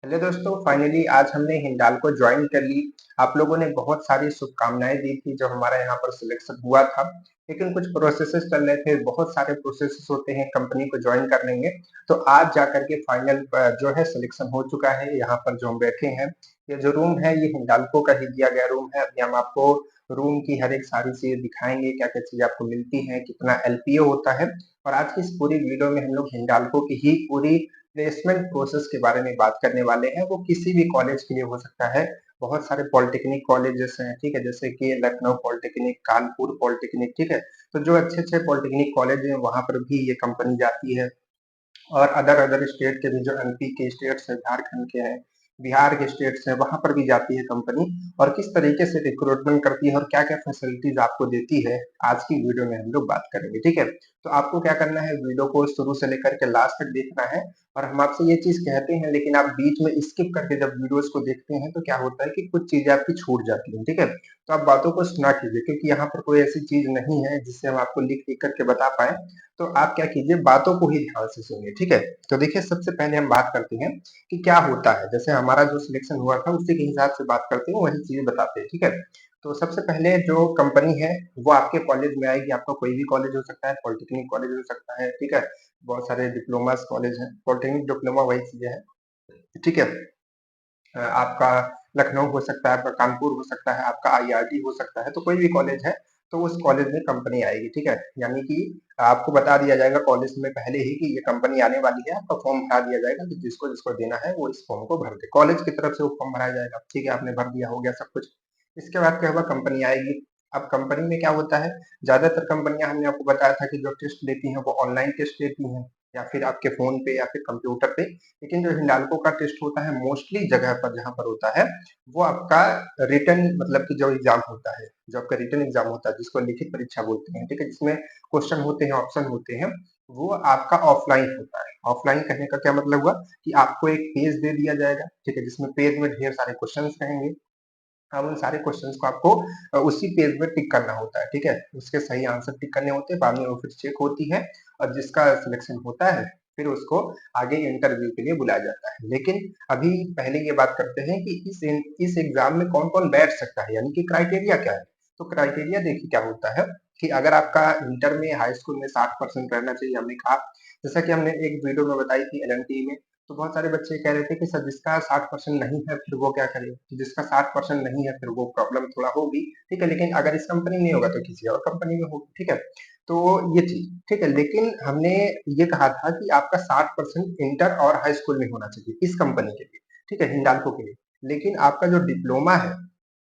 Hello दोस्तों, finally आज हमने हिंडाल्को ज्वाइन कर ली। आप लोगों ने बहुत सारी शुभकामनाएं दी थी जो हमारा यहाँ पर सिलेक्शन हुआ था, लेकिन कुछ प्रोसेसेस चल रहे थे। बहुत सारे प्रोसेसेस होते हैं कंपनी को ज्वाइन करने में। तो आज जाकर के फाइनल जो है सिलेक्शन हो चुका है। यहाँ पर जो हम बैठे हैं, ये जो रूम है ये हिंडाल्को का ही दिया गया रूम है। अभी हम आपको रूम की हर एक सारी चीजें दिखाएंगे, क्या क्या चीजें आपको मिलती है, कितना एलपीओ होता है। और आज की इस पूरी वीडियो में हम लोग हिंडाल्को की ही पूरी प्लेसमेंट प्रोसेस के बारे में बात करने वाले हैं। वो किसी भी कॉलेज के लिए हो सकता है। बहुत सारे पॉलिटेक्निक कॉलेजेस हैं, ठीक है, जैसे कि लखनऊ पॉलिटेक्निक, कानपुर पॉलिटेक्निक, ठीक है। तो जो अच्छे अच्छे पॉलिटेक्निक कॉलेज हैं वहां पर भी ये कंपनी जाती है। और अदर अदर स्टेट के भी, जो एमपी के स्टेट्स हैं, झारखंड के हैं, बिहार के स्टेट्स हैं, वहां पर भी जाती है कंपनी। और किस तरीके से रिक्रूटमेंट करती है और क्या क्या फैसिलिटीज आपको देती है, आज की वीडियो में हम लोग बात करेंगे, ठीक है। तो आपको क्या करना है, वीडियो को शुरू से लेकर के लास्ट तक देखना है। और हम आपसे ये चीज कहते हैं, लेकिन आप बीच में स्किप करके जब वीडियोस को देखते हैं तो क्या होता है कि कुछ चीजें आपकी छूट जाती हैं, ठीक है। तो आप बातों को सुना कीजिए, क्योंकि यहाँ पर कोई ऐसी चीज नहीं है जिससे हम आपको लिख लिख करके बता पाए। तो आप क्या कीजिए, बातों को ही ध्यान से सुनिए, ठीक है। तो देखिए, सबसे पहले हम बात करते हैं कि क्या होता है। जैसे हमारा जो सिलेक्शन हुआ था उसी के हिसाब से बात करते हैं, वही चीजें बताते हैं, ठीक है। तो सबसे पहले जो कंपनी है वो आपके कॉलेज में आएगी। आपका कोई भी कॉलेज हो सकता है, पॉलिटेक्निक कॉलेज हो सकता है, ठीक है। बहुत सारे डिप्लोमा कॉलेज हैं, पॉलिटेक्निक डिप्लोमा वही चीजें हैं, ठीक है। आपका लखनऊ हो सकता है, आपका कानपुर हो सकता है, आपका आईआईटी हो सकता है। तो कोई भी कॉलेज है तो उस कॉलेज में कंपनी आएगी, ठीक है। यानी कि आपको बता दिया जाएगा कॉलेज में पहले ही कि ये कंपनी आने वाली है। आपका फॉर्म भरा दिया जाएगा कि जिसको जिसको देना है वो इस फॉर्म को भर दे। कॉलेज की तरफ से वो फॉर्म भराया जाएगा, ठीक है। आपने भर दिया, हो गया सब कुछ। इसके बाद क्या होगा, कंपनी आएगी। अब कंपनी में क्या होता है, ज्यादातर कंपनियां, हमने आपको बताया था कि जो टेस्ट लेती हैं वो ऑनलाइन टेस्ट लेती हैं, या फिर आपके फोन पे या फिर कंप्यूटर पे। लेकिन जो हिंडाल्को का टेस्ट होता है, मोस्टली जगह पर जहाँ पर होता है, वो आपका रिटन, मतलब कि जो एग्जाम होता है, जो आपका रिटन एग्जाम होता है, जिसको लिखित परीक्षा बोलते हैं, ठीक है, जिसमें क्वेश्चन होते हैं, ऑप्शन होते हैं, वो आपका ऑफलाइन होता है। ऑफलाइन कहने का क्या मतलब हुआ कि आपको एक पेज दे दिया जाएगा, ठीक है, जिसमें पेज में ढेर सारे क्वेश्चन रहेंगे। अब उन सारे क्वेश्चंस को आपको उसी पेज में टिक करना होता है, ठीक है। उसके सही आंसर टिक करने होते हैं, बाद में वो फिर चेक होती है। और जिसका सिलेक्शन होता है फिर उसको आगे इंटरव्यू के लिए बुलाया जाता है। लेकिन अभी पहले ये बात करते हैं कि इस एग्जाम में कौन कौन बैठ सकता है, यानी कि क्राइटेरिया क्या है। तो क्राइटेरिया देखिए क्या होता है कि अगर आपका इंटर में, हाई स्कूल में 60% रहना चाहिए, हमने कहा। जैसा कि हमने एक वीडियो में बताई थी एलएनटी में। तो बहुत सारे बच्चे कह रहे थे कि सर जिसका 60% नहीं है फिर वो क्या करे। तो जिसका 60% नहीं है फिर वो प्रॉब्लम थोड़ा होगी, ठीक है। लेकिन अगर इस कंपनी में नहीं होगा तो किसी और कंपनी में होगी, ठीक है। तो ये चीज ठीक है, लेकिन हमने ये कहा था कि आपका 60% इंटर और हाई स्कूल में होना चाहिए इस कंपनी के लिए, ठीक है, हिंडाल्को के लिए। लेकिन आपका जो डिप्लोमा है,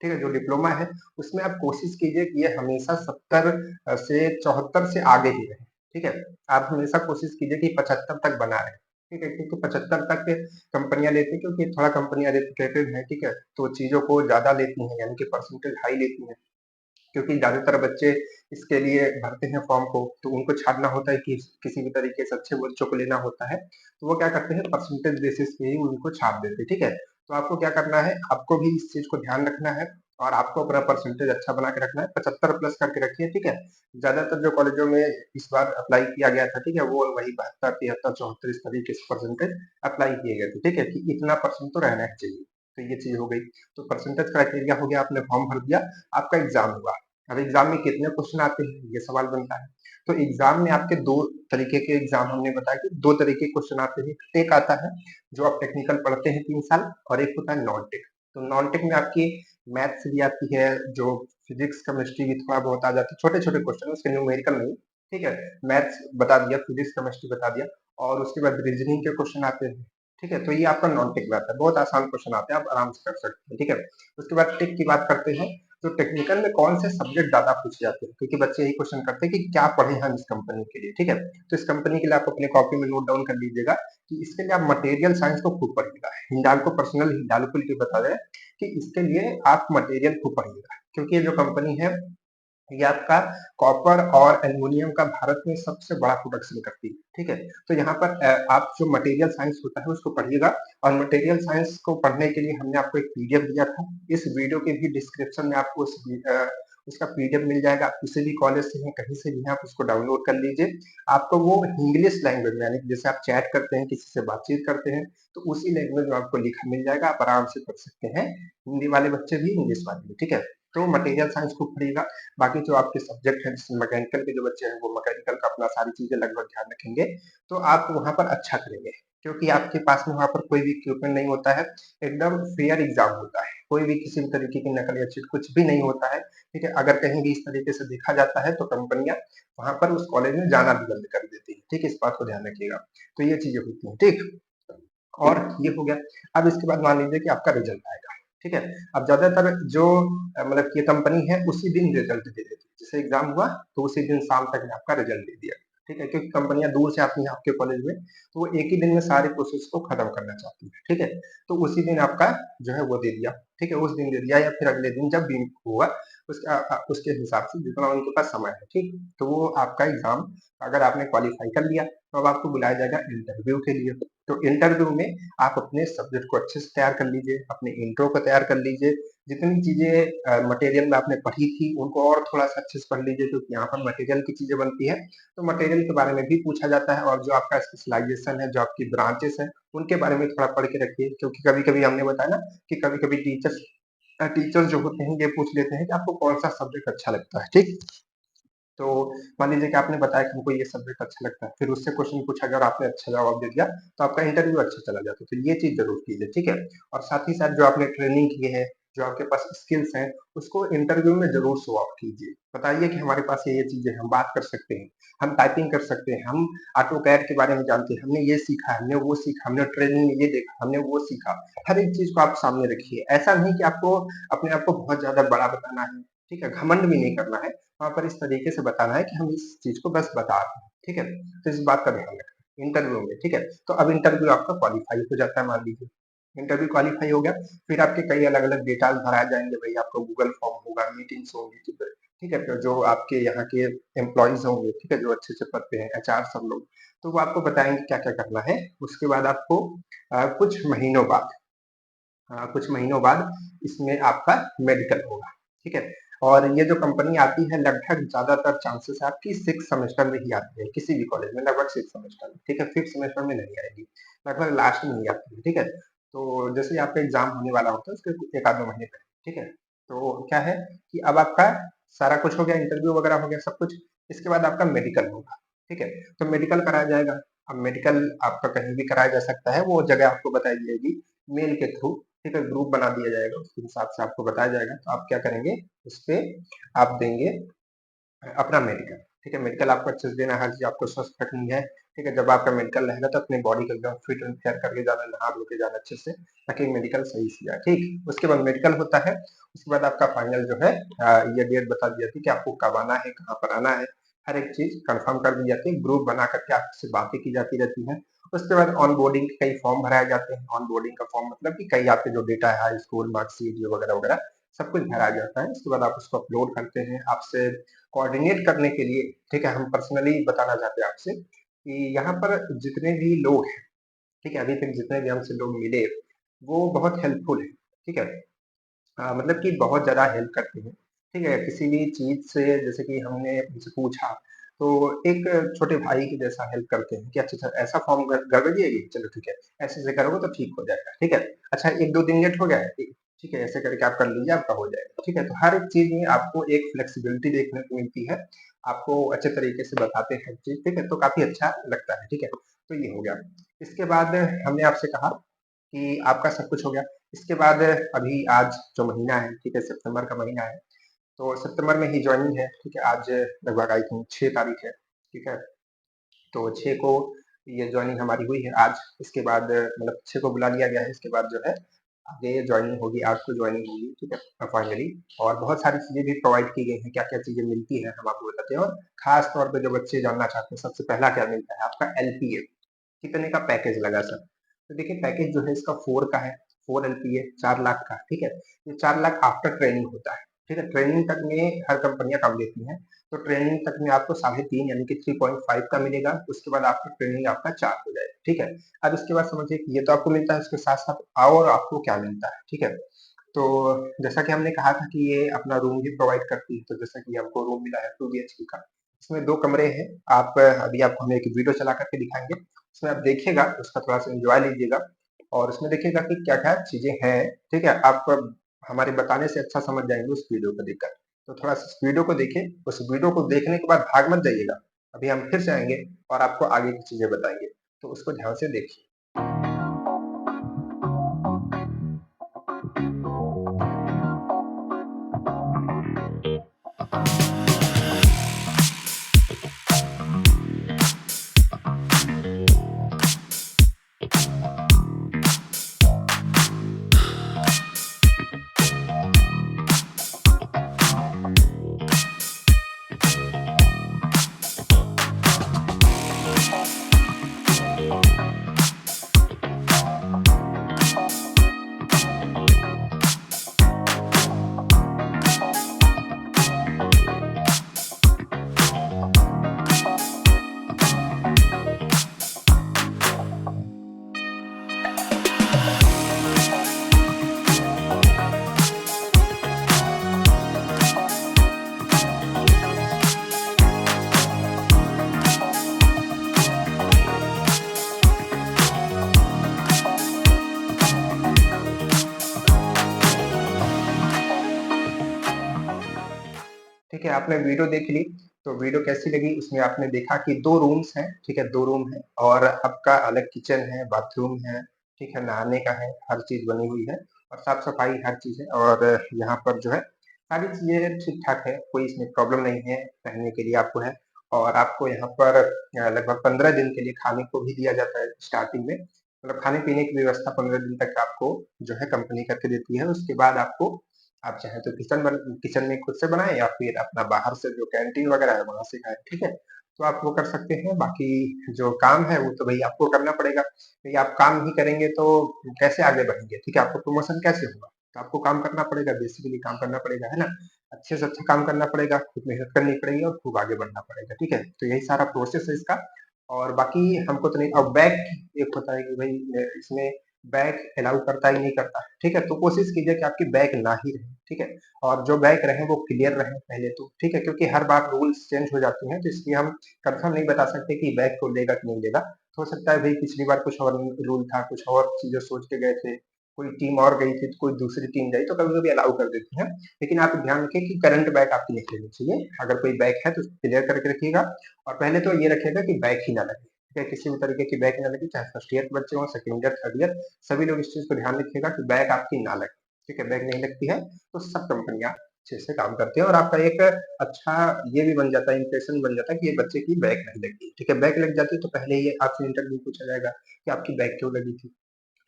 ठीक है, जो डिप्लोमा है उसमें आप कोशिश कीजिए कि ये हमेशा 70 से 74 से आगे ही रहे, ठीक है। आप हमेशा कोशिश कीजिए कि 75 तक बना रहे, ठीक है, क्योंकि 75 तक कंपनियां लेती हैं, क्योंकि थोड़ा कंपनियां रेपुटेटेड है, ठीक है। तो चीजों को ज्यादा लेती हैं, यानी कि परसेंटेज हाई लेती हैं। क्योंकि ज्यादातर बच्चे इसके लिए भरते हैं फॉर्म को, तो उनको छानना होता है कि किसी भी तरीके से अच्छे बच्चों को लेना होता है। तो वो क्या करते हैं, परसेंटेज बेसिस पे ही उनको छाप देते हैं, ठीक है। तो आपको क्या करना है, आपको भी इस चीज को ध्यान रखना है। और आपको अपना परसेंटेज अच्छा बना के रखना है, 75 प्लस करके रखिए, ठीक है। ज्यादातर जो कॉलेजों में इस बार अप्लाई किया गया था, ठीक है, वो वही 72, 73, 74 इस तरीके से परसेंटेज अप्लाई किए गए थे, ठीक है, कि इतना परसेंट तो रहना ही चाहिए। तो ये चीज हो गई। तो परसेंटेज क्राइटेरिया हो गया, आपने फॉर्म भर दिया, आपका एग्जाम हुआ। अब एग्जाम में कितने क्वेश्चन आते हैं ये सवाल बनता है। तो एग्जाम में आपके दो तरीके के एग्जाम, हमने बताया कि दो तरीके के क्वेश्चन आते हैं। एक आता है जो आप टेक्निकल पढ़ते हैं 3 साल, और एक होता है नॉन टेक। तो नॉन टेक में आपकी मैथ्स भी आती है, जो फिजिक्स केमिस्ट्री भी थोड़ा बहुत आ जाती है, छोटे छोटे क्वेश्चन, उसके न्यूमेरिकल नहीं, ठीक है। मैथ्स बता दिया, फिजिक्स केमिस्ट्री बता दिया, और उसके बाद रीजनिंग के क्वेश्चन आते हैं, ठीक है। तो ये आपका नॉन टेक में आता है, बहुत आसान क्वेश्चन आते हैं, आप आराम से कर सकते हैं, ठीक है। उसके बाद टेक की बात करते हैं। तो टेक्निकल में कौन से सब्जेक्ट ज्यादा पूछे जाते हैं, क्योंकि बच्चे यही क्वेश्चन करते हैं कि क्या पढ़े हम इस कंपनी के लिए, ठीक है। तो इस कंपनी के लिए आप अपने कॉपी में नोट डाउन कर लीजिएगा कि इसके लिए आप मटेरियल साइंस को खूब पढ़िएगा। हिंडाल्को पर्सनल हिंडाल्को के लिए बता रहे हैं कि इसके लिए आप मटेरियल खूब पढ़िएगा, क्योंकि ये जो कंपनी है ये आपका कॉपर और एल्युमिनियम का भारत में सबसे बड़ा प्रोडक्शन करती है, ठीक है। तो यहाँ पर आप जो मटेरियल साइंस होता है उसको पढ़िएगा। और मटेरियल साइंस को पढ़ने के लिए हमने आपको एक पीडीएफ दिया था, इस वीडियो के भी डिस्क्रिप्शन में आपको उसका पीडीएफ मिल जाएगा, आप किसी भी कॉलेज से हैं, कहीं से भी हैं, आप उसको डाउनलोड कर लीजिए। आपको वो इंग्लिश लैंग्वेज में, यानी कि जैसे आप चैट करते हैं, किसी से बातचीत करते हैं, तो उसी लैंग्वेज में आपको लिखा मिल जाएगा, आप आराम से पढ़ सकते हैं, हिंदी वाले बच्चे भी, इंग्लिश वाले भी, ठीक है। तो मटेरियल साइंस खूब पढ़िएगा। बाकी जो आपके सब्जेक्ट हैं, जैसे मैकेनिकल के जो बच्चे हैं, वो मैकेनिकल का अपना सारी चीजें लगभग ध्यान रखेंगे, तो आप वहाँ पर अच्छा करेंगे, क्योंकि आपके पास में वहाँ पर कोई भी इक्विपमेंट नहीं होता है, एकदम फेयर एग्जाम होता है, कोई भी किसी भी तरीके की नकल या चीट कुछ भी नहीं होता है, ठीक है। अगर कहीं भी इस तरीके से देखा जाता है, तो कंपनियां वहाँ पर उस कॉलेज में जाना भी बंद कर देती है, ठीक है, इस बात को ध्यान रखिएगा। तो ये चीजें होती हैं, ठीक। और ये हो गया। अब इसके बाद मान लीजिए कि आपका रिजल्ट आएगा, ठीक है। अब ज्यादातर जो मतलब ये कंपनी है, उसी दिन रिजल्ट दे देती है, जैसे एग्जाम हुआ तो उसी दिन शाम तक में आपका रिजल्ट दे दिया, ठीक है, क्योंकि कंपनियां दूर से आती हैं आपके कॉलेज में, तो वो एक ही दिन में सारे प्रोसेस को खत्म करना चाहती है, ठीक है। तो उसी दिन आपका जो है वो दे दिया, ठीक है, उस दिन दे दिया, या फिर अगले दिन जब भी हुआ उसके हिसाब से जितना उनके पास समय है, ठीक। तो वो आपका एग्जाम, अगर आपने क्वालिफाई कर लिया, तो अब आपको बुलाया जाएगा इंटरव्यू के लिए। तो इंटरव्यू में आप अपने सब्जेक्ट को अच्छे से तैयार कर लीजिए, अपने इंट्रो को तैयार कर लीजिए, जितनी चीजें मटेरियल में आपने पढ़ी थी उनको और थोड़ा सा अच्छे से पढ़ लीजिए, क्योंकि यहाँ पर मटेरियल की चीजें बनती है, तो मटेरियल के बारे में भी पूछा जाता है, और जो आपका स्पेशलाइजेशन है, जो आपकी ब्रांचेस है, उनके बारे में थोड़ा पढ़ के रखिए, क्योंकि कभी कभी हमने बताया ना कि कभी कभी टीचर्स जो होते हैं ये पूछ लेते हैं कि आपको कौन सा सब्जेक्ट अच्छा लगता है, ठीक। तो मान लीजिए कि आपने बताया कि हमको ये सब्जेक्ट अच्छा लगता है, फिर उससे क्वेश्चन पूछा गया और आपने अच्छा जवाब दे दिया, तो आपका इंटरव्यू अच्छा चला जाता है, तो ये चीज जरूर कीजिए, ठीक है। और साथ ही साथ जो आपने ट्रेनिंग की है, जो आपके पास स्किल्स हैं, उसको इंटरव्यू में जरूर शो ऑफ कीजिए, बताइए कि हमारे पास ये चीजें हैं, हम बात कर सकते हैं, हम टाइपिंग कर सकते हैं, हम ऑटो कैड के बारे में जानते हैं, हमने ये सीखा, हमने वो सीखा, हमने ट्रेनिंग में ये देखा, हमने वो सीखा। हर एक चीज को आप सामने रखिए, ऐसा नहीं कि आपको अपने आप को बहुत ज्यादा बड़ा बताना है, ठीक है, घमंड भी नहीं करना है, वहाँ पर इस तरीके से बताना है कि हम इस चीज को बस बता रहे हैं, ठीक है। तो इस बात का ध्यान रखना इंटरव्यू में, ठीक है। तो अब इंटरव्यू आपका क्वालिफाई हो जाता है, मान लीजिए इंटरव्यू क्वालिफाई हो गया, फिर आपके कई अलग अलग डेटा भराए जाएंगे, भाई आपका गूगल फॉर्म होगा, मीटिंग्स होंगी, ठीक है, फिर जो आपके यहाँ के एम्प्लॉयज होंगे, ठीक है, जो अच्छे अच्छे पद पे हैं, एचआर सब लोग, तो वो आपको बताएंगे क्या क्या करना है। उसके बाद आपको कुछ महीनों बाद इसमें आपका मेडिकल होगा, ठीक है। और ये जो कंपनी आती है, लगभग ज्यादातर चांसेस है आपकी 6 सेमेस्टर में ही आती है, किसी भी कॉलेज में लगभग 6 सेमेस्टर में, ठीक है, 5th सेमेस्टर में नहीं आएगी, लगभग लास्ट में ही आती है, ठीक है। तो जैसे ही आपका एग्जाम होने वाला होता है उसके एक आध दो महीने पहले, ठीक है। तो क्या है कि अब आपका सारा कुछ हो गया, इंटरव्यू वगैरह हो गया सब कुछ, इसके बाद आपका मेडिकल होगा, ठीक है। तो मेडिकल कराया जाएगा। अब मेडिकल आपका कहीं भी कराया जा सकता है, वो जगह आपको बताई जाएगी मेल के थ्रू, ठीक है, ग्रुप बना दिया जाएगा, उसके हिसाब से आपको बताया जाएगा, तो आप क्या करेंगे, उस पे आप देंगे अपना मेडिकल, ठीक है। मेडिकल आपको अच्छे से देना है, हर चीज आपको स्वस्थ रखनी है, ठीक है। जब आपका मेडिकल रहेगा तो अपनी बॉडी को एकदम फिट एंड फेयर करके जाना, नहा धो के जाना अच्छे से, ताकि मेडिकल सही से जाए, ठीक। उसके बाद मेडिकल होता है, उसके बाद आपका फाइनल जो है ये डेट बता दी जाती है कि आपको कब आना है, कहाँ पर आना है, हर एक चीज कंफर्म कर दी जाती है, ग्रुप बना करके आपसे बातें की जाती रहती है। उसके बाद ऑन बोर्डिंग के कई फॉर्म भराए जाते हैं, ऑन बोर्डिंग का फॉर्म मतलब कि कई आपके जो डेटा है, हाई स्कूल मार्कशीट ये वगैरह वगैरह सब कुछ भराया जाता है। उसके बाद आप उसको अपलोड करते हैं, आपसे कोऑर्डिनेट करने के लिए, ठीक है, हम पर्सनली बताना चाहते हैं आपसे कि यहाँ पर जितने भी लोग हैं, ठीक है, अभी तक जितने भी हमसे लोग मिले, वो बहुत हेल्पफुल है, ठीक है। मतलब कि बहुत ज़्यादा हेल्प करते हैं, ठीक है, किसी भी चीज़ से, जैसे कि हमने उनसे पूछा, तो एक छोटे भाई के जैसा हेल्प करते हैं कि अच्छा अच्छा ऐसा फॉर्म गड़बड़ जाएगी, चलो ठीक है, ऐसे ऐसे करोगे तो ठीक हो जाएगा, ठीक है। अच्छा 1-2 दिन लेट हो गया है, ठीक है, ऐसे करके आप कर लीजिए, आपका हो जाएगा, ठीक है। तो हर एक चीज़ में आपको एक फ्लेक्सिबिलिटी देखने को मिलती है, आपको अच्छे तरीके से बताते हैं हर चीज़, ठीक है, तो काफ़ी अच्छा लगता है, ठीक है। तो ये हो गया। इसके बाद हमने आपसे कहा कि आपका सब कुछ हो गया। इसके बाद अभी आज जो महीना है, ठीक है, सितंबर का महीना है, तो सितंबर में ही ज्वाइनिंग है, ठीक है। आज लगभग आई थिंक 6 तारीख है, ठीक है। तो 6 को ये ज्वाइनिंग हमारी हुई है आज। इसके बाद मतलब 6 को बुला लिया गया है, इसके बाद जो है आगे ज्वाइनिंग होगी, 8 को ज्वाइनिंग होगी, ठीक है, फाइनली। और बहुत सारी चीजें भी प्रोवाइड की गई हैं, क्या क्या चीजें मिलती है हम आपको बताते हैं, और खास तौर पे जो बच्चे जानना चाहते हैं, सबसे पहला क्या मिलता है, आपका एलपीए, कितने का पैकेज लगा सर। तो देखिए पैकेज जो है इसका 4 का है, 4 एलपीए 4 लाख का, ठीक है। ये 4 लाख आफ्टर ट्रेनिंग होता है, ठीक है। ट्रेनिंग तक में हर कंपनियां कम देती हैं, तो ट्रेनिंग तक में आपको 3.5 यानी कि 3.5 का मिलेगा, उसके बाद आपका ट्रेनिंग आपका 4 हो जाएगा, ठीक है। अब इसके बाद समझिए कि ये तो आपको मिलता है, उसके साथ साथ और आपको क्या मिलता है, ठीक है। तो जैसा कि हमने कहा था कि ये अपना रूम भी प्रोवाइड करती है, तो जैसा कि हमको रूम मिला है 2 बीएचके का। इसमें 2 कमरे हैं। आप अभी आपको हम एक वीडियो चला कर के दिखाएँगे। उसमें आप देखिएगा, उसका थोड़ा-सा एन्जॉय लीजिएगा और उसमें देखिएगा कि क्या-क्या चीज़ें हैं, ठीक है? आप हमारे बताने से अच्छा समझ जाएँगे उस वीडियो को देखकर। तो थोड़ा-सा इस वीडियो को देखिए, उस वीडियो को देखने के बाद भाग मत जाइएगा। अभी हम फिर से आएँगे और आपको आगे की चीज़ें बताएँगे, तो उसको ध्यान से देखिए। ठीक है, आपने वीडियो देख ली, तो वीडियो कैसी लगी? उसमें आपने देखा कि 2 रूम्स हैं, ठीक है? 2 रूम हैं और आपका अलग किचन है, बाथरूम है, ठीक है? नहाने का है, हर चीज़ बनी हुई है और साफ-सफाई हर चीज़ है और यहाँ पर जो है सारी चीज़ें ठीक-ठाक है, कोई इसमें प्रॉब्लम नहीं है, रहने के लिए आपको है और आपको यहाँ पर लगभग 15 दिन के लिए खाने को भी दिया जाता है स्टार्टिंग में। मतलब खाने-पीने की व्यवस्था 15 दिन तक आपको जो है कंपनी करके देती है, उसके बाद आपको आप चाहें तो किचन में खुद से बनाएँ या फिर अपना बाहर से जो कैंटीन वगैरह है वहाँ से खाएँ, ठीक है? तो आप वो कर सकते हैं, बाकी जो काम है वो तो भई आपको करना पड़ेगा। भई आप काम नहीं करेंगे तो कैसे आगे बढ़ेंगे, ठीक है? आपको प्रमोशन कैसे होगा? तो आपको काम करना पड़ेगा, बेसिकली काम करना पड़ेगा, है ना? अच्छे से अच्छा काम करना पड़ेगा, खूब मेहनत करनी पड़ेगी और खूब आगे बढ़ना पड़ेगा, ठीक है? तो यही सारा प्रोसेस है इसका और बाकी हमको तो नहीं और बैक एक होता है कि भई इसमें बैक अलाउ करता ही नहीं करता, ठीक है? तो कोशिश कीजिए कि आपकी बैक ना ही रहे, ठीक है? और जो बैक रहे वो क्लियर रहे पहले तो, ठीक है? क्योंकि हर बार रूल्स चेंज हो जाती हैं, तो इसलिए हम कन्फर्म नहीं बता सकते कि बैक को लेगा कि नहीं लेगा। हो सकता है भई पिछली बार कुछ और रूल था, कुछ और चीज़ें सोच के गए थे, कोई टीम और गई थी, तो कोई दूसरी टीम गई, तो कभी-कभी अलाउ कर देती हैं। लेकिन आप ध्यान रखिए कि करंट बैक आपकी नहीं लेनी चाहिए। अगर कोई बैक है तो क्लियर करके रखिएगा और पहले तो ये रखिएगा कि बैक ही ना लगे, ठीक है? किसी भी तरीके की बैक ना लगे, चाहे फर्स्ट ईयर के बच्चे हों, सेकंड ईयर, थर्ड ईयर, सभी लोग इस चीज़ को ध्यान रखिएगा कि बैक आपकी ना लगे, ठीक है? बैक नहीं लगती है, तो सब कंपनियाँ अच्छे से काम करती हैं और आपका एक अच्छा ये भी बन जाता है, इंप्रेशन बन जाता है कि ये बच्चे की बैक नहीं लगी, ठीक है? बैक लग जाती है तो पहले ही आपसे इंटरव्यू पूछा जाएगा कि आपकी बैक क्यों लगी थी,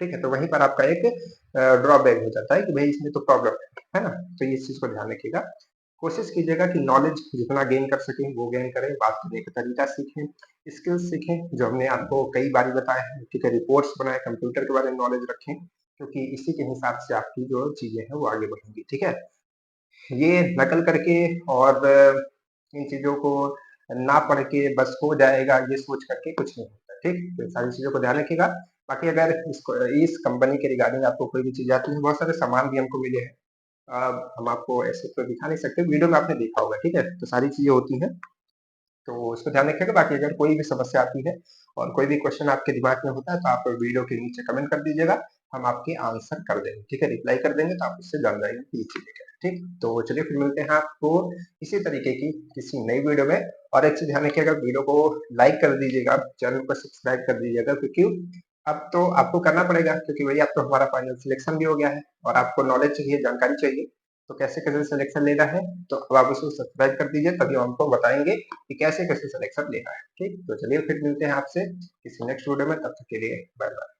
ठीक है? तो वहीं पर आपका एक ड्रॉबैक हो जाता है कि भई इसमें तो प्रॉब्लम है ना? तो इस चीज़ को ध्यान रखिएगा। कोशिश कीजिएगा कि नॉलेज जितना गेन कर सकें वो गेन करें, बात करने का तरीका सीखें, स्किल्स सीखें जो हमने आपको कई बारी बताया है, ठीक है? रिपोर्ट्स बनाएँ, कंप्यूटर के बारे में नॉलेज रखें, क्योंकि इसी के हिसाब से आपकी जो चीज़ें हैं वो आगे बढ़ेंगी, ठीक है? ये नकल करके और इन चीज़ों को ना पढ़ के बस हो जाएगा ये सोच करके कुछ नहीं होता, ठीक? तो इन सारी चीज़ों को ध्यान रखिएगा। बाकी अगर इस कंपनी के रिगार्डिंग आपको कोई भी चीज़ आती है, बहुत सारे सामान भी हमको मिले हैं। हम आपको ऐसे तो दिखा नहीं सकते, वीडियो में आपने देखा होगा, ठीक है? तो सारी चीज़ें होती हैं। तो उसको ध्यान रखिएगा, बाकी अगर कोई भी समस्या आती है और कोई भी क्वेश्चन आपके दिमाग में होता है, तो आप वीडियो के नीचे कमेंट कर दीजिएगा, हम आपके आंसर कर देंगे, ठीक है? रिप्लाई कर देंगे, तो आप उससे जान जाएँगे कि ये चीज़ें क्या है, ठीक? तो चलिए फिर मिलते हैं आपको इसी तरीके की किसी नई वीडियो में और एक चीज़ ध्यान रखिएगा वीडियो को लाइक कर दीजिएगा, चैनल को सब्सक्राइब कर दीजिएगा क्योंकि अब तो आपको करना पड़ेगा क्योंकि भई अब तो हमारा फाइनल सिलेक्शन भी हो गया है और आपको नॉलेज चाहिए, जानकारी चाहिए, तो कैसे-कैसे सिलेक्शन लेना है, तो अब आप उसको सब्सक्राइब कर दीजिए, तभी हम आपको बताएँगे कि कैसे-कैसे सिलेक्शन लेना है, ठीक? तो चलिए फिर मिलते हैं आपसे किसी नेक्स्ट वीडियो में, तब तक के लिए बाय-बाय।